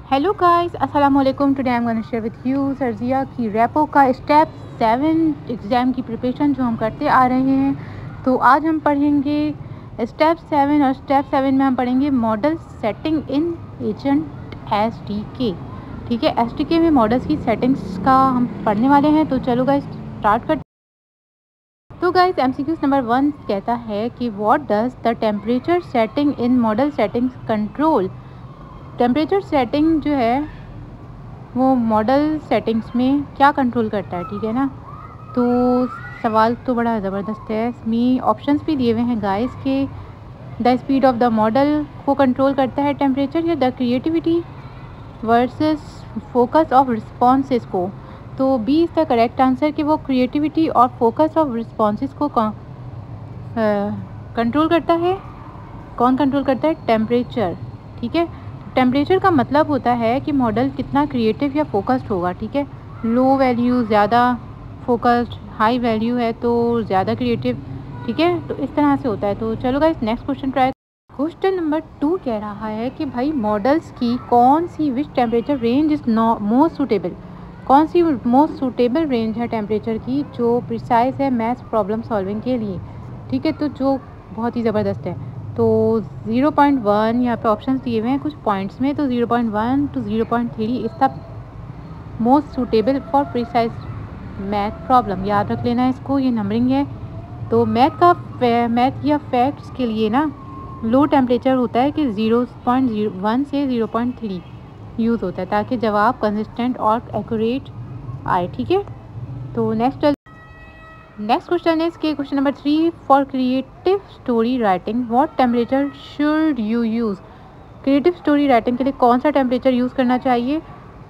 Hello guys, अस्सलाम वालेकुम। Today I am gonna share with you सर्जिया की रेपो का स्टेप 7 एग्ज़ाम की प्रिपरेशन जो हम करते आ रहे हैं। तो आज हम पढ़ेंगे स्टेप 7 और स्टेप 7 में हम पढ़ेंगे मॉडल सेटिंग इन एजेंट एसडीके। ठीक है, एसडीके में मॉडल्स की सेटिंग्स का हम पढ़ने वाले हैं। तो चलो गाइस स्टार्ट करते। तो गाइस एमसीक्यूज नंबर 1 कहता है कि what does the temperature setting in model settings control. Temperature setting जो है वो मॉडल सेटिंग्स में क्या कंट्रोल करता है, ठीक है ना। तो सवाल तो बड़ा ज़बरदस्त है, इसमें ऑप्शंस भी दिए हुए हैं गाइस के the speed of the model को कंट्रोल करता है टेम्परेचर, या the creativity versus focus of responses को। तो B is the correct answer कि वो क्रिएटिविटी और फोकस ऑफ रिस्पॉन्सेस को कंट्रोल करता है। कौन कंट्रोल करता है? टेम्परेचर। ठीक है, टेम्परेचर का मतलब होता है कि मॉडल कितना क्रिएटिव या फोकस्ड होगा। ठीक है, लो वैल्यू ज़्यादा फोकस्ड, हाई वैल्यू है तो ज़्यादा क्रिएटिव। ठीक है, तो इस तरह से होता है। तो चलो guys next question try. Question number 2 कह रहा है कि भाई मॉडल्स की कौन सी which temperature range is most suitable. कौन सी मोस्ट सूटेबल रेंज है टेम्परेचर की जो प्रिसाइज है मैथ्स प्रॉब्लम सॉल्विंग के लिए। ठीक है, तो जो बहुत ही ज़बरदस्त है। तो 0.1 यहाँ पे ऑप्शंस दिए हुए हैं कुछ पॉइंट्स में। तो 0.1 टू 0.3 इस the most suitable for precise math problem. याद रख लेना इसको, ये नंबरिंग है। तो मैथ या फैक्ट्स के लिए ना लो टेम्परेचर होता है कि 0.01 से 0.3 यूज़ होता है ताकि जवाब कंसिस्टेंट और एक्यूरेट आए। ठीक है, तो नेक्स्ट क्वेश्चन इज के question number 3 for creative story writing what temperature should you use. Creative story writing के लिए कौन सा टेम्परेचर यूज़ करना चाहिए?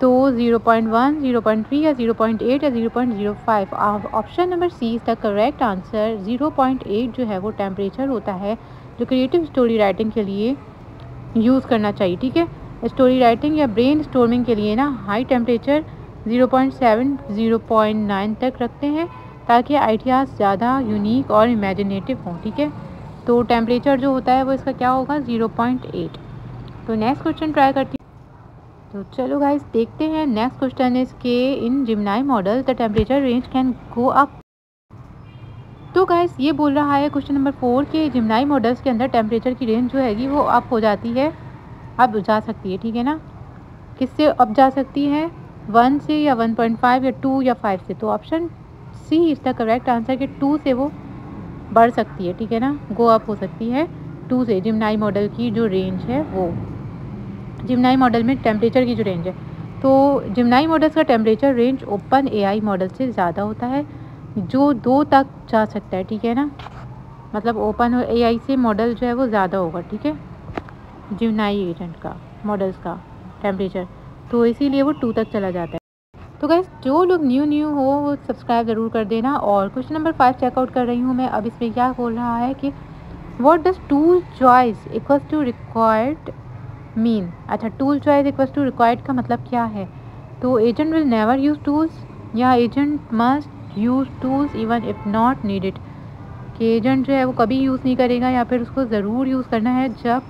तो 0.1, 0.3 या 0.8 या 0.05। Option number C is the correct answer. 0.8 जो है वो टेम्परेचर होता है जो क्रिएटिव स्टोरी राइटिंग के लिए यूज़ करना चाहिए। ठीक है, स्टोरी राइटिंग या ब्रेन स्टॉर्मिंग के लिए ना हाई टेम्परेचर 0.7, 0.9 तक रखते हैं ताकि आइडियाज़ ज़्यादा यूनिक और इमेजिनेटिव हों। ठीक है, तो टेम्परेचर जो होता है वो इसका क्या होगा? 0.8। तो नेक्स्ट क्वेश्चन ट्राई करती हूँ। तो चलो गाइस देखते हैं। नेक्स्ट क्वेश्चन इज के in Gemini model the temperature range can go up. तो गाइस ये बोल रहा है क्वेश्चन नंबर 4 के जिमनाई मॉडल्स के अंदर टेम्परेचर की रेंज जो हैगी वो अप हो जाती है, अब जा सकती है। ठीक है ना, किससे अप जा सकती है? 1 से या 1.5 या 2 या 5 से। तो option C is the correct answer कि 2 से वो बढ़ सकती है। ठीक है ना, गो अप हो सकती है 2 से। जिमनाई मॉडल की जो रेंज है वो, जिमनाई मॉडल में टेम्परेचर की जो रेंज है, तो जिमनाई मॉडल्स का temperature range open AI model से ज़्यादा होता है जो 2 तक जा सकता है। ठीक है ना, मतलब ओपन एआई से मॉडल जो है वो ज़्यादा होगा। ठीक है, जिमनाई एजेंट का मॉडल्स का टेम्परेचर, तो इसीलिए वो 2 तक चला जाता है। तो गाइस जो लोग न्यू हो वो सब्सक्राइब ज़रूर कर देना। और क्वेश्चन नंबर 5 चेकआउट कर रही हूँ मैं। अब इसमें क्या बोल रहा है कि what does tool choice equals to required mean. अच्छा, tool choice equals to required का मतलब क्या है? तो agent will never use tools या agent must use tools even if not needed. कि एजेंट जो है वो कभी यूज़ नहीं करेगा या फिर उसको ज़रूर यूज़ करना है जब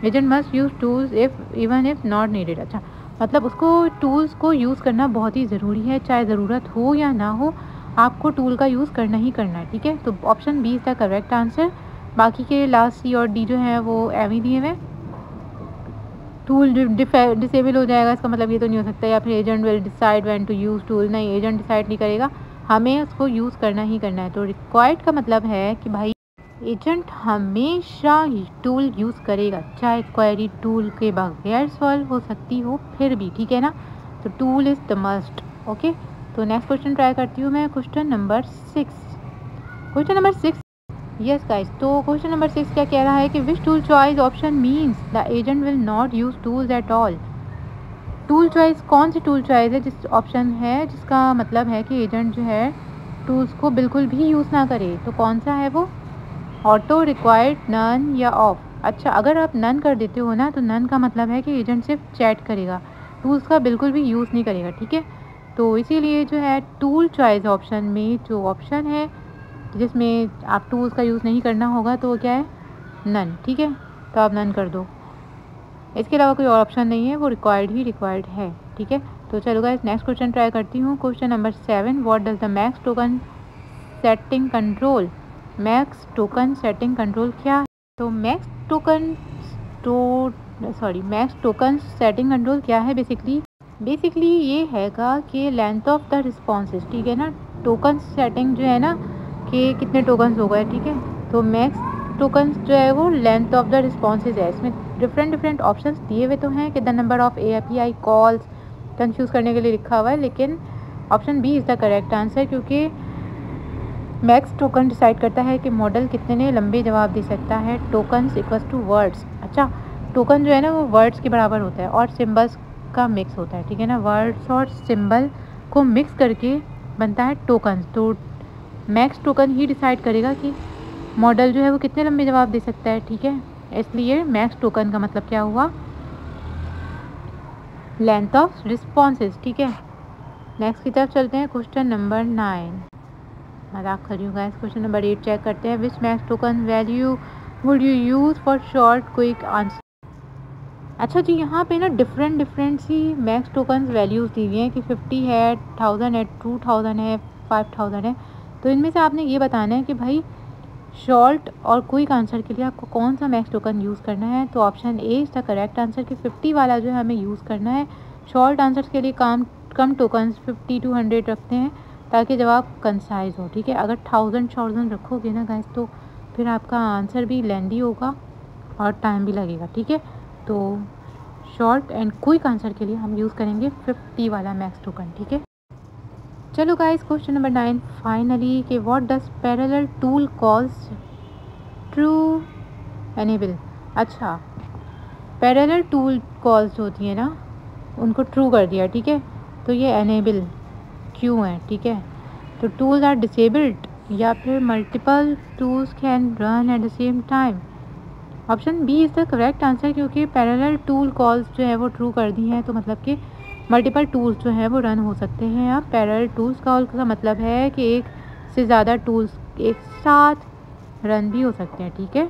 agent must use tools even if not needed. अच्छा, मतलब उसको टूल्स को यूज़ करना बहुत ही ज़रूरी है, चाहे ज़रूरत हो या ना हो, आपको टूल का यूज़ करना ही करना है। ठीक है, तो option B is the correct answer. बाकी के लास्ट सी और डी जो है वो एवं दिए हुए। टूल डिसेबल हो जाएगा इसका मतलब ये तो नहीं हो सकता, या फिर agent will decide when to use tool. नहीं, एजेंट डिसाइड नहीं करेगा, हमें उसको यूज़ करना ही करना है। तो रिक्वायर्ड का मतलब है कि भाई एजेंट हमेशा टूल यूज़ करेगा, चाहे क्वेरी टूल के बगैर सॉल्व हो सकती हो फिर भी। ठीक है ना, तो tool is the must. Okay, तो नेक्स्ट क्वेश्चन ट्राई करती हूँ मैं। क्वेश्चन नंबर 6 यस गाइस, तो क्वेश्चन नंबर 6 क्या कह रहा है कि which tool choice option means the agent will not use tools at all. Tool choice कौन सी टूल चॉइस है जिस ऑप्शन है जिसका मतलब है कि एजेंट जो है टूल्स को बिल्कुल भी यूज़ ना करे। तो कौन सा है वो? ऑटो, रिक्वायर्ड, नन या ऑफ। अच्छा, अगर आप नन कर देते हो ना तो नन का मतलब है कि एजेंट सिर्फ चैट करेगा, टूल्स का बिल्कुल भी यूज़ नहीं करेगा। ठीक है, तो इसीलिए जो है टूल चॉइस ऑप्शन में जो ऑप्शन है जिसमें आप टूल्स का यूज़ नहीं करना होगा तो वो क्या है? नन। ठीक है, तो आप नन कर दो। इसके अलावा कोई और ऑप्शन नहीं है, वो रिक्वायर्ड ही रिक्वायर्ड है, ठीक है। तो चलो गाइस नेक्स्ट क्वेश्चन ट्राई करती हूँ। Question number 7, what does the max token setting control. Max token setting control क्या है? तो मैक्स टोकन सेटिंग कंट्रोल क्या है? बेसिकली ये हैगा कि लेंथ ऑफ द रिस्पॉन्सेज, ठीक है ना। टोकन सेटिंग जो है ना कि कितने टोकन्स हो गए, ठीक है। तो मैक्स टोकन्स जो है वो लेंथ ऑफ द रिस्पॉन्सेज है। इसमें डिफरेंट ऑप्शंस दिए हुए तो हैं कि the number of API calls, confuse करने के लिए लिखा हुआ है, लेकिन option B is the correct answer, क्योंकि मैक्स टोकन डिसाइड करता है कि मॉडल कितने लंबे जवाब दे सकता है। Tokens equals to words. अच्छा, टोकन जो है ना वो वर्ड्स के बराबर होता है और सिम्बल्स का मिक्स होता है, ठीक है ना। वर्ड्स और सिंबल को मिक्स करके बनता है टोकन। तो मैक्स टोकन ही डिसाइड करेगा कि मॉडल जो है वो कितने लंबे जवाब दे सकता है, ठीक है। इसलिए मैक्स टोकन का मतलब क्या हुआ? लेंथ ऑफ रिस्पॉन्सेज, ठीक है। नेक्स्ट की तरफ चलते हैं। क्वेश्चन नंबर 9, मजाक कर रही हूँ गाइस। क्वेश्चन नंबर 8 चेक करते हैं। विच max token value would you use for short quick answer. अच्छा जी, यहाँ पे ना different C Max tokens values दी हुई हैं कि 50 है, 1000 है, 2000 है, 5000 है। तो इनमें से आपने ये बताना है कि भाई शॉर्ट और क्विक आंसर के लिए आपको कौन सा मैक्स टोकन यूज़ करना है। तो option A is the correct answer कि 50 वाला जो है हमें यूज़ करना है। शॉर्ट आंसर के लिए कम टोकन्स 50 to 100 रखते हैं ताकि जवाब कंसाइज हो, ठीक है। अगर 1000 रखोगे ना गाइस तो फिर आपका आंसर भी लेंदी होगा और टाइम भी लगेगा, ठीक है। तो शॉर्ट एंड क्विक आंसर के लिए हम यूज़ करेंगे 50 वाला मैक्स टोकन, ठीक है। चलो गाइस क्वेश्चन नंबर 9 फाइनली कि what does parallel tool calls true enable. अच्छा, पैरेलल टूल कॉल्स होती है ना उनको ट्रू कर दिया, ठीक है। तो ये एनेबल क्यों है, ठीक है। तो टूल्स आर डिसेबल्ड या फिर multiple tools can run at the same time. Option B is the correct answer, क्योंकि पैरेलल टूल कॉल्स जो है वो ट्रू कर दी हैं, तो मतलब कि मल्टीपल टूल्स जो है वो रन हो सकते हैं। अब पैरेलल टूल्स कॉल का मतलब है कि एक से ज़्यादा टूल्स एक साथ रन भी हो सकते हैं, ठीक है।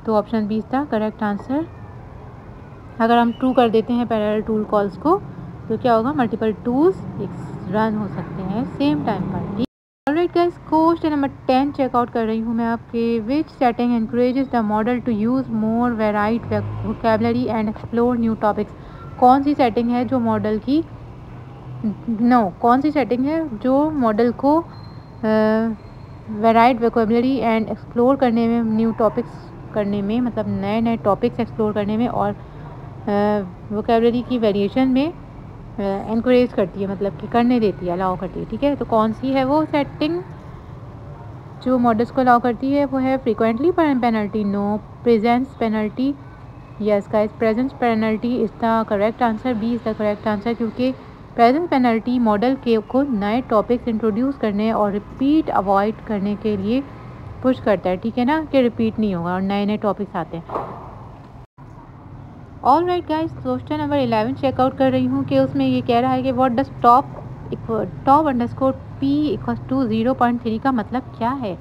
तो option B is the correct answer. अगर हम ट्रू कर देते हैं पैरेलल टूल कॉल्स को तो क्या होगा? मल्टीपल टूल्स एक रन हो सकते हैं सेम टाइम पर, ठीक। Alright guys, question number 10 check out कर रही हूँ मैं आपके। Which setting encourages the model to use more varied vocabulary and explore new topics. कौन सी सेटिंग है जो मॉडल की कौन सी सेटिंग है जो मॉडल को वेराइड वोकैबुलरी एंड एक्सप्लोर करने में, न्यू टॉपिक्स करने में, मतलब नए टॉपिक्स एक्सप्लोर करने में और वोकैबुलरी की वेरिएशन में एनकरेज करती है, मतलब कि करने देती है, अलाउ करती है, ठीक है। तो कौन सी है वो सेटिंग जो मॉडल्स को अलाउ करती है? वो है frequently penalty, no. Presence penalty, yes guys, presence penalty is the correct answer. B is the correct answer, क्योंकि प्रेजेंस पेनल्टी मॉडल को नए टॉपिक्स इंट्रोड्यूस करने और रिपीट अवॉइड करने के लिए पुश करता है, ठीक है ना, कि रिपीट नहीं होगा और नए टॉपिक्स आते हैं। All right guys, question number 11 check out कर रही हूँ कि उसमें ये कह रहा है कि what does top underscore P equals to 0.3 का मतलब क्या है।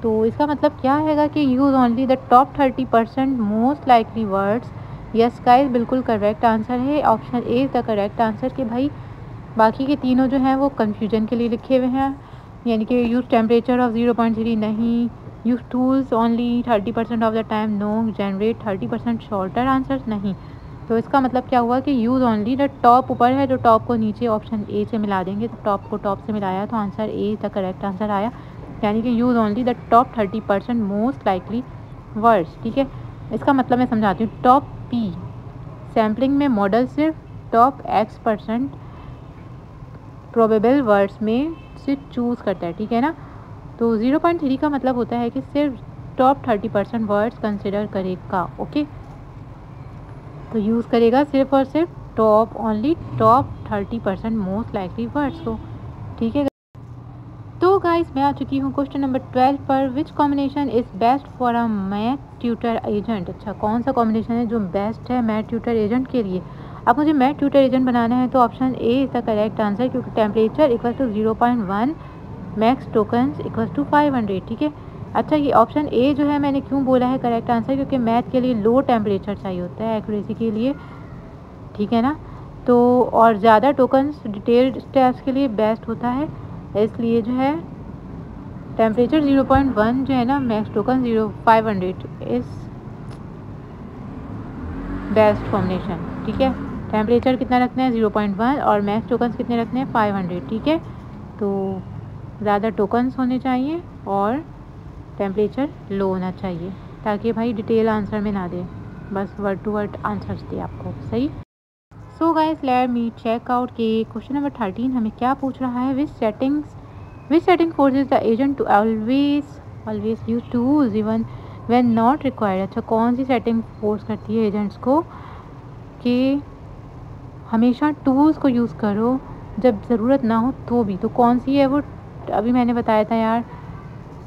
तो इसका मतलब क्या है कि use only the top 30% most likely words. Yes guys, बिल्कुल करेक्ट आंसर है। Option A is the correct answer कि भाई बाकी के तीनों जो हैं वो कन्फ्यूजन के लिए लिखे हुए हैं, यानी कि यूज़ टेम्परेचर ऑफ 0.3 नहीं, use tools only 30% of the time no, generate 30% shorter answers नहीं। तो इसका मतलब क्या हुआ कि यूज़ ओनली द टॉप ऊपर है, तो टॉप को नीचे ऑप्शन ए से मिला देंगे, तो टॉप को टॉप से मिलाया तो answer A the correct answer आया, यानी कि use only the top 30% most likely words, ठीक है। इसका मतलब मैं समझाती हूँ। टॉप पी सैम्पलिंग में मॉडल सिर्फ टॉप X% प्रोबेबल वर्ड्स में से चूज़ करता है, ठीक है ना। तो 0.3 का मतलब होता है कि सिर्फ टॉप 30% वर्ड्स कंसिडर करेगा, ओके। तो यूज़ करेगा सिर्फ और सिर्फ टॉप 30% मोस्ट लाइकली वर्ड्स को, ठीक है। तो गाइस मैं आ चुकी हूँ क्वेश्चन नंबर 12 पर। Which combination is best for a math tutor agent. अच्छा, कौन सा कॉम्बिनेशन है जो बेस्ट है मैथ ट्यूटर एजेंट के लिए। अब मुझे मैथ ट्यूटर एजेंट बनाना है तो option A is the correct answer, क्योंकि temperature equal to 0.1 max tokens equal to 500, ठीक है। अच्छा, ये ऑप्शन ए जो है मैंने क्यों बोला है करेक्ट आंसर, क्योंकि मैथ के लिए लो टेम्परेचर चाहिए होता है एक्यूरेसी के लिए, ठीक है ना। तो और ज़्यादा टोकन्स डिटेल्ड स्टेप्स के लिए बेस्ट होता है, इसलिए जो है टेम्परेचर 0.1 जो है ना, max token 500 is best combination, ठीक है। टेम्परेचर कितना रखना है 0.1 और मैक्स टोकन्स कितने रखने हैं 500, ठीक है। तो ज़्यादा टोकन्स होने चाहिए और टेम्परेचर लो होना चाहिए, ताकि भाई डिटेल आंसर में ना दे, बस वर्ड टू वर्ड आंसर्स दे आपको, सही। So guys let me check out के क्वेश्चन नंबर 13 हमें क्या पूछ रहा है। Which setting forces the agent to always use tools even when not required. अच्छा, कौन सी सेटिंग फोर्स करती है एजेंट्स को कि हमेशा टूल्स को यूज़ करो जब ज़रूरत ना हो तो भी। तो कौन सी है वो, अभी मैंने बताया था यार,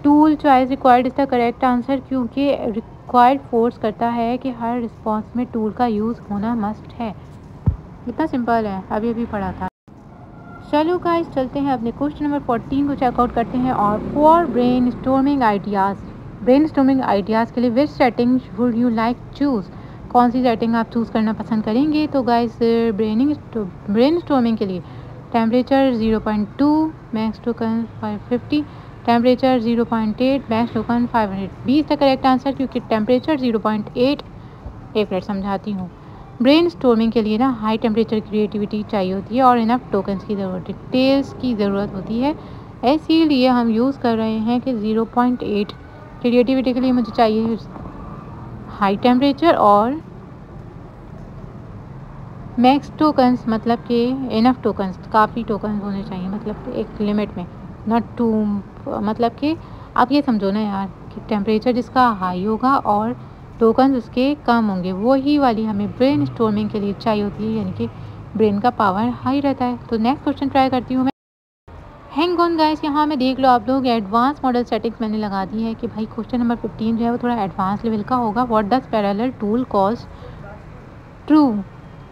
tool choice required is the correct answer, क्योंकि रिक्वायर्ड फोर्स करता है कि हर रिस्पॉन्स में टूल का यूज़ होना मस्ट है। इतना सिंपल है, अभी अभी पढ़ा था। चलो गाइस चलते हैं अपने क्वेश्चन नंबर 14 को चेकआउट करते हैं। और फॉर ब्रेन स्टॉर्मिंग आइडियाज़ के लिए which setting would you like choose, कौन सी सेटिंग आप चूज़ करना पसंद करेंगे। तो गाइस ब्रेन स्टॉर्मिंग के लिए temperature 0.2, max token 550, temperature 0.8, max token 500। 20 का करेक्ट आंसर, क्योंकि टेम्परेचर 0.8, एक मिनट समझाती हूँ। ब्रेन स्टॉर्मिंग के लिए ना हाई टेम्परेचर क्रिएटिविटी चाहिए होती है और इनफ टोकन्स की ज़रूरत, डिटेल्स की ज़रूरत होती है, इसीलिए हम यूज़ कर रहे हैं कि 0.8 क्रिएटिविटी के लिए मुझे चाहिए हाई टेम्परेचर और मैक्स टोकन्स, मतलब कि इनफ टोकन्स, काफ़ी टोकन्स होने चाहिए, मतलब एक लिमिट में, नॉट टू, मतलब कि आप ये समझो ना यार कि टेम्परेचर जिसका हाई होगा और टोकन्स उसके कम होंगे, वही वाली हमें ब्रेन स्टॉर्मिंग के लिए चाहिए होती है, यानी कि ब्रेन का पावर हाई रहता है। तो नेक्स्ट क्वेश्चन ट्राई करती हूँ मैं। हैंग ऑन गाइस, यहाँ में देख लो आप लोग, एडवांस मॉडल सेटिंग्स मैंने लगा दी है कि भाई क्वेश्चन नंबर 15 जो है वो थोड़ा एडवांस लेवल का होगा। What does parallel tool calls true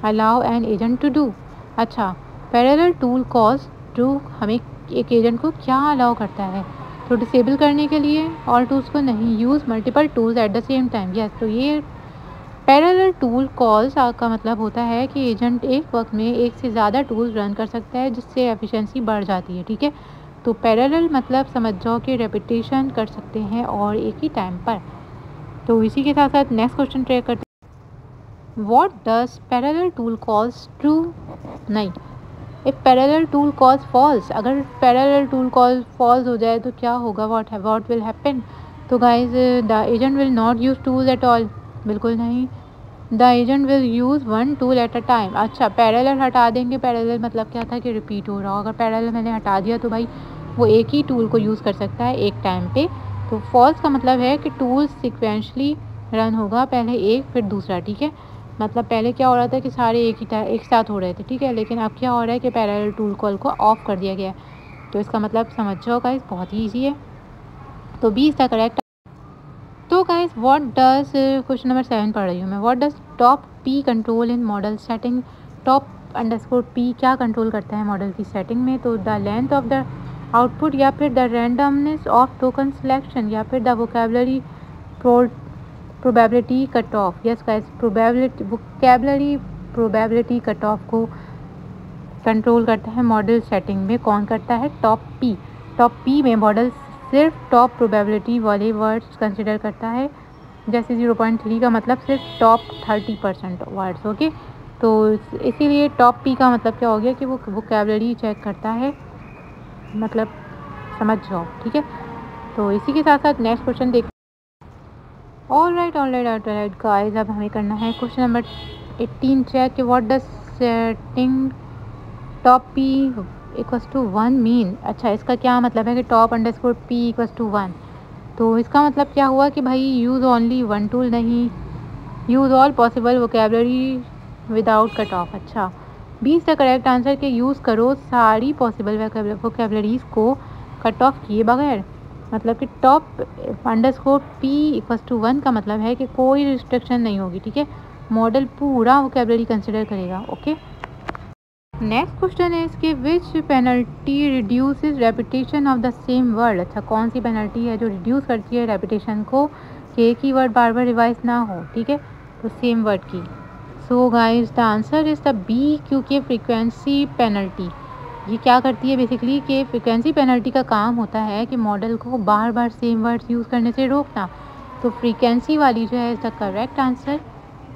allow an agent to do. अच्छा, पैरेलल टूल कॉज ट्रू हमें एक एजेंट को क्या अलाउ करता है, तो डिसेबल करने के लिए और टूल्स को नहीं, use multiple tools eight the same time. Yes, तो ये पैरेलल टूल कॉल्स का मतलब होता है कि एजेंट एक वक्त में एक से ज़्यादा टूल्स रन कर सकता है, जिससे एफिशिएंसी बढ़ जाती है, ठीक है। तो पैरेलल मतलब समझ जाओ कि रेपिटेशन कर सकते हैं और एक ही टाइम पर। तो इसी के साथ साथ नेक्स्ट क्वेश्चन ट्राई करते हैं। What does parallel tool calls true? नहीं, if parallel tool calls false, अगर parallel tool call false हो जाए तो क्या होगा, what will happen? तो guys the agent will not use tools at all, बिल्कुल नहीं, the agent will use one tool at a time। अच्छा, parallel हटा देंगे, parallel मतलब क्या था कि रिपीट हो रहा हो, अगर parallel मैंने हटा दिया तो भाई वो एक ही टूल को यूज़ कर सकता है एक टाइम पे। तो false का मतलब है कि टूल सिक्वेंशली रन होगा, पहले एक फिर दूसरा, ठीक है। मतलब पहले क्या हो रहा था कि सारे एक साथ हो रहे थे, ठीक है, लेकिन अब क्या हो रहा है कि पैरेलल टूल कॉल को ऑफ कर दिया गया है। तो इसका मतलब समझ जाओ गाइस, बहुत ही ईजी है। तो 20 का करेक्ट। तो guys what does, question number 7 पढ़ रही हूँ मैं। What does top P control in model setting. Top underscore P क्या कंट्रोल करता है मॉडल की सेटिंग में। तो the length of the output, या फिर the randomness of token selection, या फिर the vocabulary probability cut off. Yes guys, probability cut off को कंट्रोल करता है मॉडल सेटिंग में, कौन करता है, टॉप पी। टॉप पी में मॉडल सिर्फ टॉप प्रोबेबिलिटी वाले वर्ड्स कंसिडर करता है, जैसे 0.3 का मतलब सिर्फ टॉप 30% वर्ड्स, ओके। तो इसीलिए टॉप पी का मतलब क्या हो गया कि वो वोकेबलरी चेक करता है, मतलब समझ जाओ, ठीक है। तो इसी के साथ साथ नेक्स्ट क्वेश्चन देख। ऑल राइट गाइस, अब हमें करना है क्वेश्चन नंबर 18 चेक कि what does setting top P equals to 1 mean. अच्छा, इसका क्या मतलब है कि top underscore P equals to 1। तो इसका मतलब क्या हुआ कि भाई यूज़ ओनली वन टूल नहीं, use all possible vocabulary without cut off. अच्छा, 20 का करेक्ट आंसर कि यूज़ करो सारी पॉसिबल वोकेबलरीज को कट ऑफ किए बगैर। मतलब कि top underscore P equals to 1 का मतलब है कि कोई रिस्ट्रिक्शन नहीं होगी, ठीक है, मॉडल पूरा वोकेबलरी कंसिडर करेगा, ओके। नेक्स्ट क्वेश्चन है इसके, which penalty reduces repetition of the same word. अच्छा, कौन सी पेनल्टी है जो रिड्यूस करती है रेपिटेशन को कि एक ही वर्ड बार बार रिवाइज ना हो, ठीक है, तो सेम वर्ड की। So guys the answer is the B, क्योंकि फ्रीक्वेंसी पेनल्टी ये क्या करती है बेसिकली कि फ्रीक्वेंसी पेनल्टी का काम होता है कि मॉडल को बार बार सेम वर्ड्स यूज़ करने से रोकना। तो फ्रीक्वेंसी वाली जो है इसका करेक्ट आंसर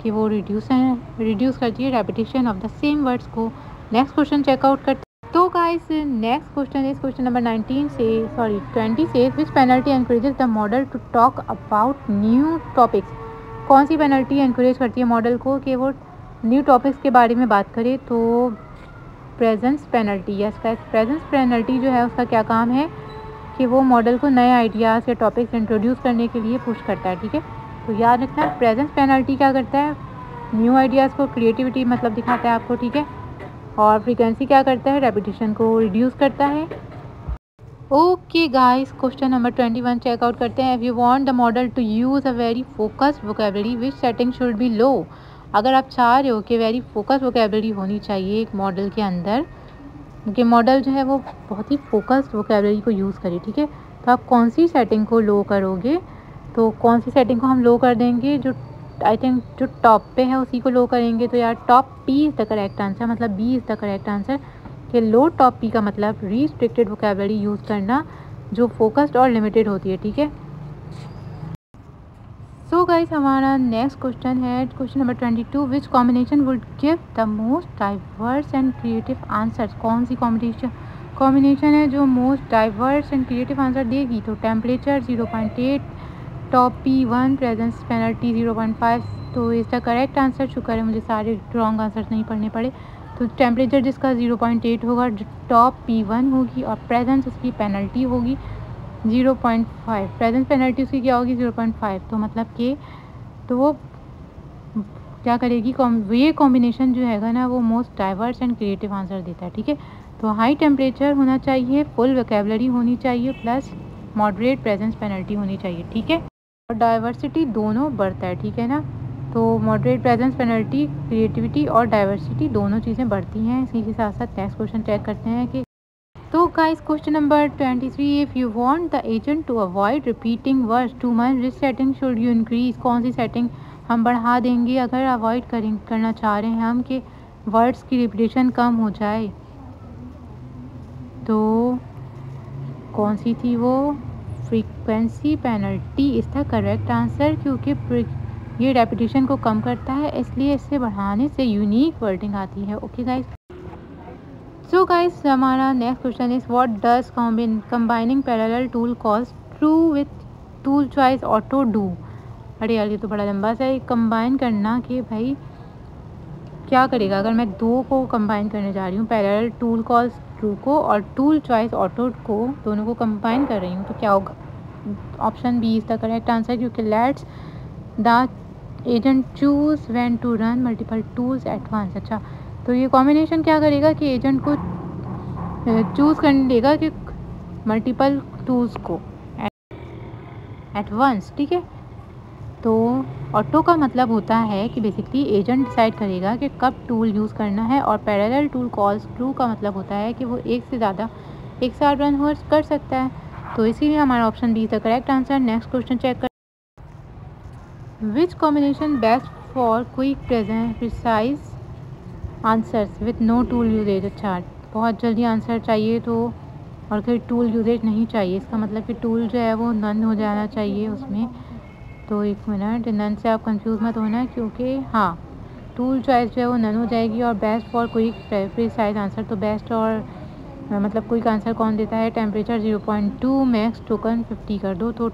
कि वो रिड्यूस करती है repetition of the same words को। नेक्स्ट क्वेश्चन चेकआउट करते हैं। तो गाइस नेक्स्ट क्वेश्चन इस क्वेश्चन नंबर 20 से which penalty encourages the model to talk about new topics. कौन सी पेनल्टी एनकरेज करती है मॉडल को कि वो न्यू टॉपिक्स के बारे में बात करे, तो presence penalty. Yes guys, presence penalty जो है उसका क्या काम है कि वो मॉडल को नए आइडियाज़ या टॉपिक्स इंट्रोड्यूस करने के लिए पुश करता है, ठीक है। तो याद रखना, प्रेजेंस पेनल्टी क्या करता है, न्यू आइडियाज़ को क्रिएटिविटी मतलब दिखाता है आपको, ठीक है। और फ्रीक्वेंसी क्या करता है, रेपिटेशन को रिड्यूस करता है। Okay guys, question number 21 check out करते हैं। If you want the model to use a very focused vocabulary which setting should be low. अगर आप चाह रहे हो कि वेरी फोकस वोकेबलरी होनी चाहिए एक मॉडल के अंदर, कि मॉडल जो है वो बहुत ही फोकस्ड वोकेबलरी को यूज़ करे, ठीक है, तो आप कौन सी सेटिंग को लो करोगे। तो कौन सी सेटिंग को हम लो कर देंगे, जो आई थिंक जो टॉप पे है उसी को लो करेंगे। तो यार top P is the correct answer, मतलब B is the correct answer कि लो टॉप पी का मतलब रिस्ट्रिक्टेड वोकेबलरी यूज़ करना जो फोकस्ड और लिमिटेड होती है, ठीक है। सो गाइस हमारा नेक्स्ट क्वेश्चन है question number 22, which combination would give the most diverse and creative answers. कौन सी कॉम्बिनेशन है जो most diverse and creative answer देगी। तो temperature 0.8, top P 1, presence penalty 0.5। तो इसका करेक्ट आंसर, शुक्र है मुझे सारे रॉन्ग आंसर्स नहीं पढ़ने पड़े। तो टेम्परेचर जिसका 0.8 होगा, टॉप पी 1 होगी और प्रेजेंस उसकी पेनल्टी होगी 0.5। प्रेजेंस पेनल्टी उसकी क्या होगी 0.5। तो मतलब कि तो वो क्या करेगी, ये कॉम्बिनेशन जो हैगा ना वो most diverse and creative answer देता है, ठीक है। तो हाई टेम्परेचर होना चाहिए, फुल वोकेबलरी होनी चाहिए, प्लस मॉडरेट प्रेजेंस पेनल्टी होनी चाहिए, ठीक है। और डाइवर्सिटी दोनों बढ़ता है, ठीक है ना। तो मॉडरेट प्रेजेंस पेनल्टी, क्रिएटिविटी और डाइवर्सिटी दोनों चीज़ें बढ़ती हैं। इसी के साथ साथ नेक्स्ट क्वेश्चन चेक करते हैं कि तो guys question number 23, if you want the agent to avoid repeating words to month which setting should you increase. कौन सी सेटिंग हम बढ़ा देंगे अगर अवॉइड करना चाह रहे हैं हम कि वर्ड्स की रिपीटेशन कम हो जाए। तो कौन सी थी वो, frequency penalty is the correct answer, क्योंकि ये रेपिटेशन को कम करता है, इसलिए इसे बढ़ाने से यूनिक वर्डिंग आती है। ओके गाइस, सो गाइस हमारा next question is what does combining parallel tool calls true with tool choice auto do. अरे यार ये तो बड़ा लंबा सा है, कंबाइन करना कि भाई क्या करेगा अगर मैं दो को कंबाइन करने जा रही हूँ, पैरेलल टूल कॉज ट्रू को और टूल चॉइस ऑटो को, दोनों को कंबाइन कर रही हूँ, तो क्या होगा। Option B is the correct answer, क्योंकि let's the agent choose when to run multiple tools at once. अच्छा, तो ये कॉम्बिनेशन क्या करेगा कि एजेंट को चूज़ करने देगा कि मल्टीपल टूल्स को एट वंस, ठीक है। तो ऑटो का मतलब होता है कि बेसिकली एजेंट डिसाइड करेगा कि कब टूल यूज़ करना है, और पैरेलल टूल कॉल्स ट्रू का मतलब होता है कि वो एक से ज़्यादा एक साथ रन कर सकता है। तो इसीलिए हमारा option B is the correct answer. Next question check कर, which combination best for quick precise answers with no tool usages. अच्छा, बहुत जल्दी आंसर चाहिए तो और फिर टूल यूजेज नहीं चाहिए, इसका मतलब कि टूल जो है वो नन हो जाना चाहिए उसमें। तो एक मिनट, नन से आप कंफ्यूज मत होना, क्योंकि हाँ टूल चॉइस जो है वो नन हो जाएगी। और best for quick precise answer, तो बेस्ट और मतलब क्विक आंसर कौन देता है, टेम्परेचर 0.2, मैक्स टोकन 50 कर दो तो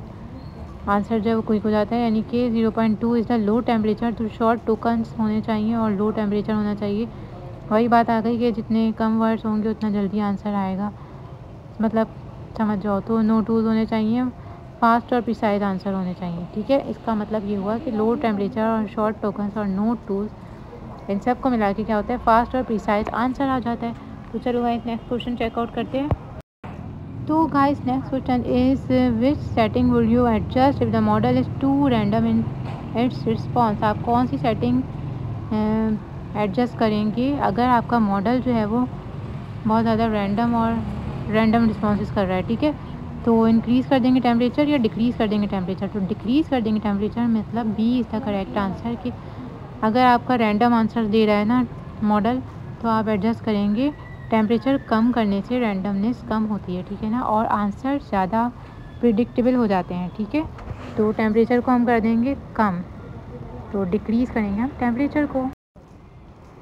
आंसर जो है वो क्विक हो जाता है। यानी कि 0.2 इज़ द लो टेम्परेचर, तो शॉर्ट टोकन्स होने चाहिए और लो टेम्परेचर होना चाहिए। वही बात आ गई कि जितने कम वर्ड्स होंगे उतना जल्दी आंसर आएगा, मतलब समझ जाओ। तो नो टूल्स होने चाहिए, फास्ट और प्रिसाइज आंसर होने चाहिए, ठीक है। इसका मतलब ये हुआ कि लो टेम्परेचर और शॉर्ट टोकन्स और नो टूल्स इन सब को मिला के क्या होता है, फास्ट और प्रिसाइज आंसर आ जाता है। तो चलो गाइस नेक्स्ट क्वेश्चन चेकआउट करते हैं। तो guys next question is which setting will you adjust if the model is too random in its response. आप कौन सी सेटिंग एडजस्ट करेंगे अगर आपका मॉडल जो है वो बहुत ज़्यादा रैंडम रिस्पॉन्सेस कर रहा है, ठीक है। तो इंक्रीज़ कर देंगे टेम्परेचर या डिक्रीज़ कर देंगे टेम्परेचर। तो डिक्रीज़ कर देंगे टेम्परेचर, मतलब B is the correct answer. कि अगर आपका रैंडम आंसर दे रहा है ना मॉडल, तो आप एडजस्ट करेंगे। टेम्परेचर कम करने से रैंडमनेस कम होती है, ठीक है ना, और आंसर ज़्यादा प्रिडिक्टेबल हो जाते हैं, ठीक है। तो टेम्परेचर को हम कर देंगे कम, तो डिक्रीज़ करेंगे हम टेम्परेचर को।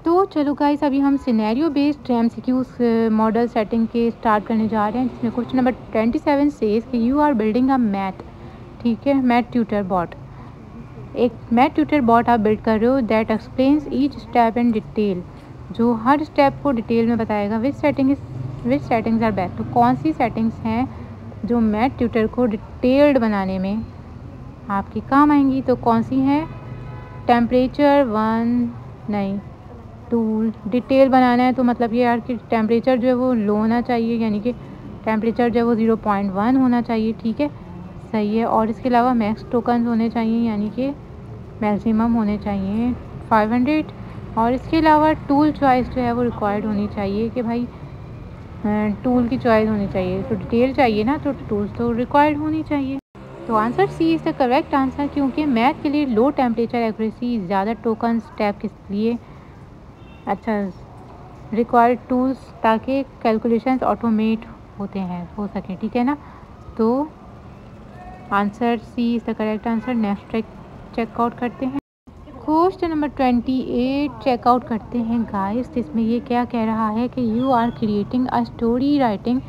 तो चलो गाइस, अभी हम scenario based MCQs model setting के स्टार्ट करने जा रहे हैं, जिसमें क्वेश्चन नंबर 27 सेज कि you are building a math, ठीक है, मैथ ट्यूटर बॉट। एक मैथ ट्यूटर बॉट आप बिल्ड कर रहे हो that explains each step in detail, जो हर स्टेप को डिटेल में बताएगा। विच सेटिंग्स आर बेस्ट, तो कौन सी सेटिंग्स हैं जो मैथ ट्यूटर को डिटेल्ड बनाने में आपके काम आएंगी। तो कौन सी हैं? टेम्परेचर 1 नहीं, टूल डिटेल बनाना है तो मतलब ये यार कि टेम्परेचर जो है वो लो होना चाहिए, यानी कि टेम्परेचर जो है वो 0.1 होना चाहिए, ठीक है, सही है। और इसके अलावा मैक्स टोकन्स होने चाहिए, यानी कि मैक्सिमम होने चाहिए 500। और इसके अलावा टूल चॉइस जो है वो रिक्वायर्ड होनी चाहिए कि भाई टूल की चॉइस होनी चाहिए। तो डिटेल चाहिए ना, तो टूल्स तो रिक्वायर्ड होनी चाहिए। तो answer C is the correct answer, क्योंकि मैथ के लिए लो टेम्परेचर एक्यूरेसी, ज़्यादा टोकन स्टेप के लिए अच्छा रिक्वायर्ड टूल्स, ताकि कैलकुलेशंस ऑटोमेट हो सकें, ठीक है ना। तो answer C is the correct answer. Next check out करते हैं, क्वेश्चन नंबर 28 चेकआउट करते हैं गाइस। इसमें ये क्या कह रहा है कि you are creating a story writing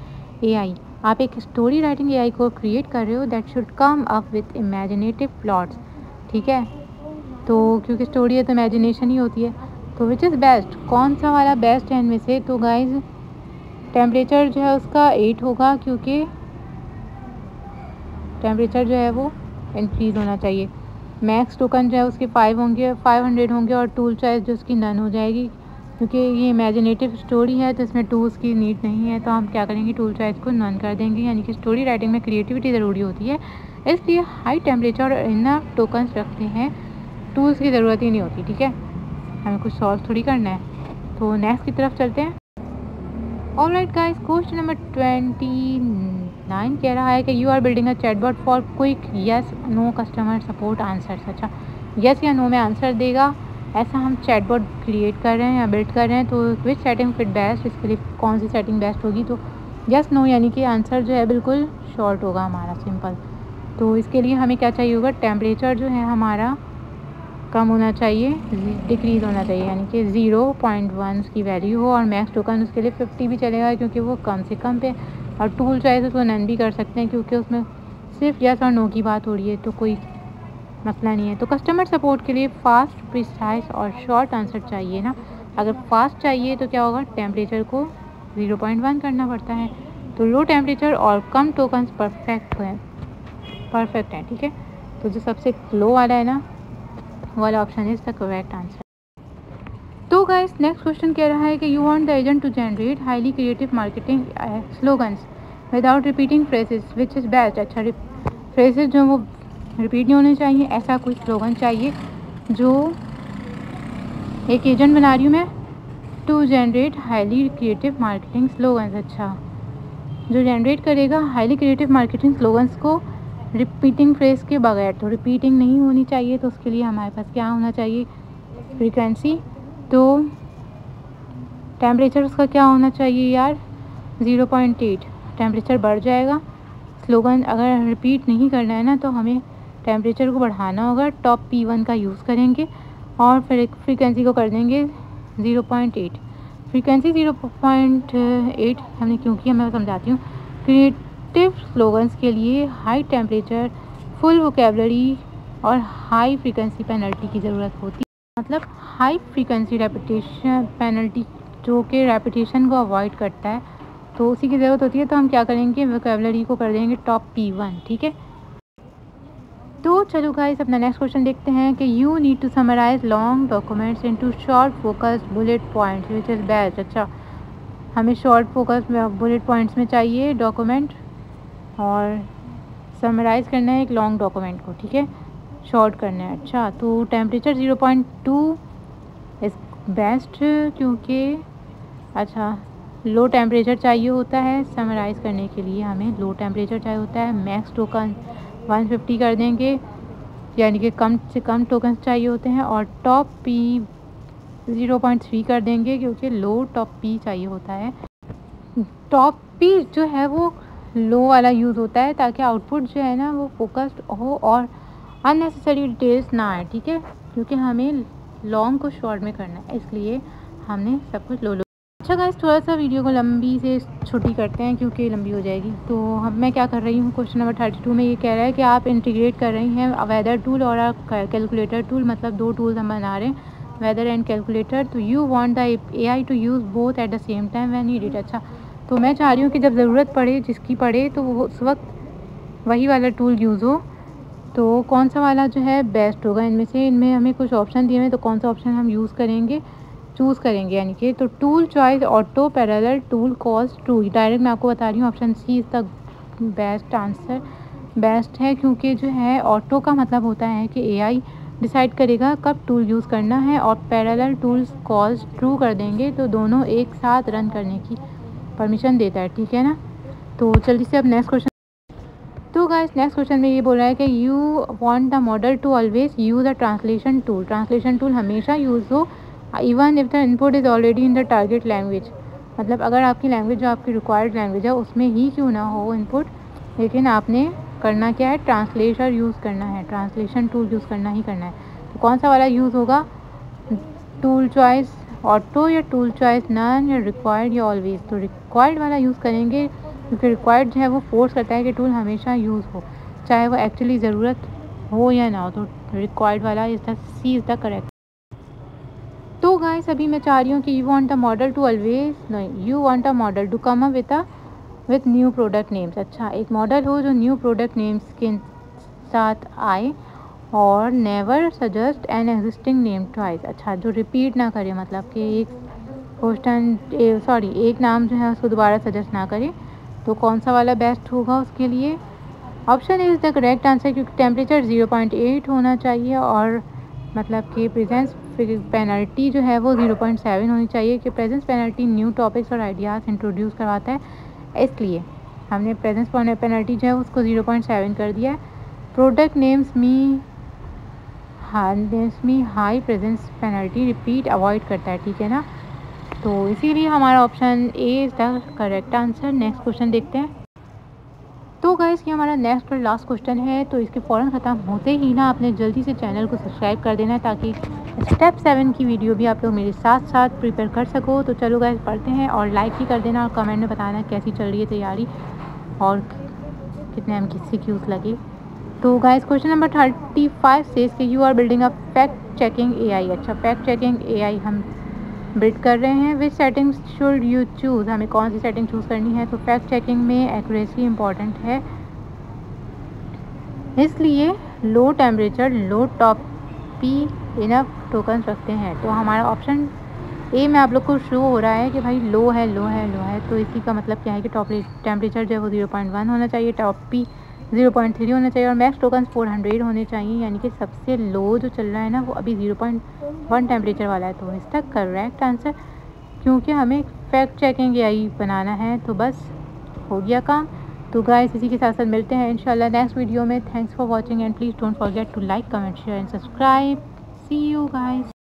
AI, आप एक स्टोरी राइटिंग एआई को क्रिएट कर रहे हो that should come up with imaginative plots, ठीक है। तो क्योंकि स्टोरी है तो इमेजिनेशन ही होती है। तो विच इज़ बेस्ट, कौन सा वाला बेस्ट है इनमें से? तो गाइज टेम्परेचर जो है उसका 8 होगा, क्योंकि टेम्परेचर जो है वो इंक्रीज़ होना चाहिए। मैक्स टोकन जो है उसके 500 होंगे, और टूल चॉइस जो उसकी नन हो जाएगी, क्योंकि ये इमेजिनेटिव स्टोरी है तो इसमें टूल्स की नीड नहीं है। तो हम क्या करेंगे, टूल चॉइस को नन कर देंगे, यानी कि स्टोरी राइटिंग में क्रिएटिविटी ज़रूरी होती है, इसलिए हाई टेम्परेचर और इनफ टोकन्स रखते हैं, टूल्स की ज़रूरत ही नहीं होती, ठीक है, हमें कुछ सॉल्व थोड़ी करना है। तो नेक्स्ट की तरफ चलते हैं। ऑलराइट गाइस, क्वेश्चन नंबर 29 कह रहा है कि you are building a chatbot for quick yes no customer support answers. अच्छा, येस या नो में आंसर देगा, ऐसा हम चैटबॉट क्रिएट कर रहे हैं या बिल्ड कर रहे हैं। तो विच सेटिंग फिट बेस्ट, इसके लिए कौन सी सेटिंग बेस्ट होगी? तो येस नो, यानी कि आंसर जो है बिल्कुल शॉर्ट होगा हमारा, सिंपल। तो इसके लिए हमें क्या चाहिए होगा, टेम्परेचर जो है हमारा कम होना चाहिए, डिक्रीज़ होना चाहिए, यानी कि 0.1 की वैल्यू हो, और मैक्स टोकन उसके लिए 50 भी चलेगा, क्योंकि वो कम से कम पे। और टूल चाहे तो उसको नन भी कर सकते हैं, क्योंकि उसमें सिर्फ यस और नो की बात हो रही है, तो कोई मसला नहीं है। तो कस्टमर सपोर्ट के लिए फास्ट, प्रिसाइज और शॉर्ट आंसर चाहिए ना। अगर फास्ट चाहिए तो क्या होगा, टेम्परेचर को 0.1 करना पड़ता है। तो लो टेम्परेचर और कम टोकन्स परफेक्ट हैं, ठीक है। तो जो सबसे लो वाला है ना, वाला option is the correct answer. तो गाइस, नेक्स्ट क्वेश्चन कह रहा है कि you want the agent to generate highly creative marketing slogans without repeating phrases, which is best. अच्छा, फ्रेजेस जो वो रिपीट नहीं होने चाहिए, ऐसा कोई स्लोगन चाहिए जो एक एजेंट बना रही हूँ मैं, to generate highly creative marketing slogans. अच्छा, जो जनरेट करेगा हाईली क्रिएटिव मार्केटिंग स्लोगन्स को रिपीटिंग फ्रेज के बगैर, तो रिपीटिंग नहीं होनी चाहिए। तो उसके लिए हमारे पास क्या होना चाहिए, फ्रीक्वेंसी। तो टेम्परेचर उसका क्या होना चाहिए यार, 0.8, टेम्परेचर बढ़ जाएगा। स्लोगन अगर रिपीट नहीं करना है ना, तो हमें टेम्परेचर को बढ़ाना होगा, टॉप P1 का यूज़ करेंगे, और फिर एक फ्रीक्वेंसी को कर देंगे 0.8। फ्रीक्वेंसी 0.8 हमने क्यों किया, मैं समझाती हूँ। क्रिएटिव स्लोगन्स के लिए हाई टेम्परेचर, फुल वोकेबलरी और हाई फ्रीक्वेंसी पेनल्टी की ज़रूरत होती है। मतलब हाई फ्रीक्वेंसी रेपिटेशन पेनल्टी, जो कि रेपिटेशन को अवॉइड करता है, तो उसी की ज़रूरत होती है। तो हम क्या करेंगे, वोकेबलरी को कर देंगे टॉप P1, ठीक है। तो चलो गाइस, अपना नेक्स्ट क्वेश्चन देखते हैं कि you need to summarize long documents into short focused bullet points, which is best. अच्छा, हमें शॉर्ट फोकस बुलेट पॉइंट्स में चाहिए डॉक्यूमेंट, और समराइज़ करना है एक लॉन्ग डॉक्यूमेंट को, ठीक है, शॉर्ट करना है। अच्छा, तो टेम्परेचर 0.2 इस बेस्ट क्योंकि अच्छा लो टेम्परेचर चाहिए होता है, समराइज़ करने के लिए हमें लो टेम्परेचर चाहिए होता है। मैक्स टोकन 150 कर देंगे, यानी कि कम से कम टोकन चाहिए होते हैं। और टॉप पी 0.3 कर देंगे क्योंकि लो टॉप पी चाहिए होता है। टॉप पी जो है वो लो वाला यूज़ होता है ताकि आउटपुट जो है ना वो फोकस्ड हो और अननेसेसरी डिटेल्स ना आए, ठीक है, क्योंकि हमें लॉन्ग को शॉर्ट में करना है, इसलिए हमने सब कुछ लो लो। अच्छा गाइस, थोड़ा सा वीडियो को लंबी से छोटी करते हैं क्योंकि लंबी हो जाएगी। तो हम मैं क्या कर रही हूँ, क्वेश्चन नंबर 32 में ये कह रहा है कि आप इंटीग्रेट कर रही हैं वेदर टूल और कैलकुलेटर टूल, मतलब दो टूल्स हम बना रहे हैं, वेदर एंड कैलकुलेटर। तो you want the AI to use both at the same time when needed. अच्छा, तो मैं चाह रही हूँ कि जब ज़रूरत पड़े जिसकी पड़े तो वो उस वक्त वही वाला टूल यूज़ हो। तो कौन सा वाला जो है बेस्ट होगा इनमें से? इनमें हमें कुछ ऑप्शन दिए हैं, तो कौन सा ऑप्शन हम यूज़ करेंगे, चूज़ करेंगे यानी कि। तो tool choice auto parallel tool कॉस्ट टू, डायरेक्ट मैं आपको बता रही हूँ, option C is the best answer. Best है क्योंकि जो है ऑटो का मतलब होता है कि एआई डिसाइड करेगा कब टूल यूज़ करना है, और पैरेलल टूल्स कॉस्ट ट्रू कर देंगे तो दोनों एक साथ रन करने की परमिशन देता है, ठीक है ना। तो जल्दी से अब नेक्स्ट क्वेश्चन। तो गाइस नेक्स्ट क्वेश्चन में ये बोल रहा है कि you want the model to always use a translation tool. Translation tool हमेशा यूज़ हो even if the input is already in the target language. मतलब अगर आपकी लैंग्वेज जो आपकी रिक्वायर्ड लैंग्वेज है उसमें ही क्यों ना हो इनपुट, लेकिन आपने करना क्या है, ट्रांसलेटर यूज़ करना है, ट्रांसलेशन टूल यूज़ करना ही करना है। तो कौन सा वाला यूज़ होगा, टूल चॉइस ऑटो या टूल चॉइस नन या रिक्वायर्ड या ऑलवेज? तो रिक्वायर्ड वाला यूज़ करेंगे क्योंकि रिक्वायर्ड जो है वो फोर्स करता है कि टूल हमेशा यूज़ हो, चाहे वो एक्चुअली ज़रूरत हो या ना हो। तो रिक्वायर्ड वाला is the C is the correct. तो गाइस अभी मैं चाह रही हूँ कि you want a model to always, नहीं, you want a model to come up with new product names. अच्छा, एक मॉडल हो जो न्यू प्रोडक्ट नेम्स के साथ आए और never suggest an existing name twice. अच्छा, जो रिपीट ना करे, मतलब कि एक क्वेश्चन एक नाम जो है उसको दोबारा सजेस्ट ना करे। तो कौन सा वाला बेस्ट होगा उसके लिए? Option is the correct answer क्योंकि टेम्परेचर 0.8 होना चाहिए और मतलब कि प्रेजेंस पेनल्टी जो है वो 0.7 होनी चाहिए कि प्रेजेंस पेनल्टी न्यू टॉपिक्स और आइडियाज़ इंट्रोड्यूस करवाता है, इसलिए हमने प्रेजेंस पेनल्टी जो है उसको 0.7 कर दिया है। प्रोडक्ट नेम्स मी high presence penalty repeat avoid करता है, ठीक है ना। तो इसीलिए हमारा option A is the correct answer. Next question देखते हैं। तो गाइस ये हमारा नेक्स्ट और लास्ट क्वेश्चन है, तो इसके फ़ौरन ख़त्म होते ही ना आपने जल्दी से चैनल को सब्सक्राइब कर देना है ताकि स्टेप 7 की वीडियो भी आप लोग मेरे साथ साथ प्रिपेयर कर सको। तो चलो गाइस पढ़ते हैं, और लाइक भी कर देना और कमेंट में बताना कैसी चल रही है तैयारी और कितने हम MCQs लगे। तो गाइस क्वेश्चन नंबर 35 सेज कि you are building a fact checking AI। अच्छा, फैक्ट चेकिंग AI हम बिल्ड कर रहे हैं। Which settings should you choose, हमें कौन सी सेटिंग चूज़ करनी है? तो फैक्ट चेकिंग में एक्यूरेसी इंपॉर्टेंट है, इसलिए low temperature low top P enough token रखते हैं। तो हमारा ऑप्शन ए में आप लोग को शो हो रहा है कि भाई लो है, लो है, लो है। तो इसी का मतलब क्या है कि टॉप टेम्परेचर जो है वो 0.1 होना चाहिए, टॉप पी 0.3 होना चाहिए और मैक्स टोकन 400 होने चाहिए, यानी कि सबसे लो जो चल रहा है ना वो अभी 0.1 टेम्परेचर वाला है। तो इसका करेक्ट आंसर, क्योंकि हमें फैक्ट चेकिंग यही बनाना है, तो बस हो गया काम। तो गाइस इसी के साथ साथ मिलते हैं इंशाल्लाह नेक्स्ट वीडियो में। Thanks for watching and please don't forget to like, comment, share and subscribe. See you guys.